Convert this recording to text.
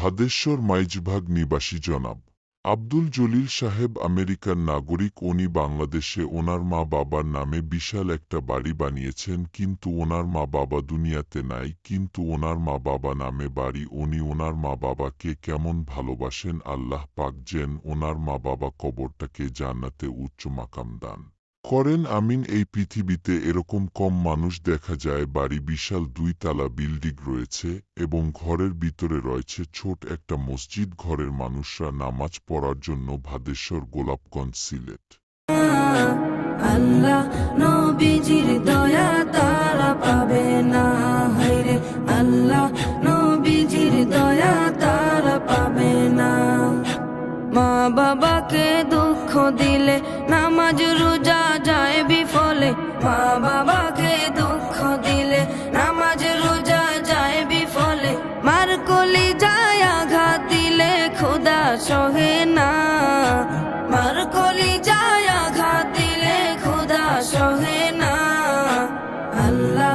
ভাদেশ্বর মাইজভাগ নিবাসী জনাব আব্দুল জলিল সাহেব আমেরিকার নাগরিক। উনি বাংলাদেশে ওনার মা বাবার নামে বিশাল একটা বাড়ি বানিয়েছেন, কিন্তু ওনার মা বাবা দুনিয়াতে নাই। কিন্তু ওনার মা বাবা নামে বাড়ি। উনি ওনার মা বাবাকে কেমন ভালোবাসেন, আল্লাহ পাক যেন ওনার মা বাবা কবরটাকে জান্নাতে উচ্চ মাকাম দান করেন, আমিন। এই পৃথিবীতে এরকম কম মানুষ দেখা যায়। বাড়ি বিশাল 2 তলা বিল্ডিং রয়েছে এবং ঘরের ভিতরে রয়েছে ছোট একটা মসজিদ। ঘরের মানুষরা নামাজ পড়ার জন্য ভাদেশ্বর, গোলাপগঞ্জ, সিলেট। আল্লাহ নবীজির দয়া তারা পাবে না, হায়রে আল্লাহ নবীজির দয়া তারা পাবে না। মা বাবাকে দুঃখ দিলে নামাজ রোজা যায় বিফলে। মা বাবাকে দুঃখ দিলে নামাজ রোজা যায় বিফলে। মার কলি যায় আঘাত দিলে খোদা সহে না। মার কলি যায় আঘাত দিলে খোদা সহে না। আল্লাহ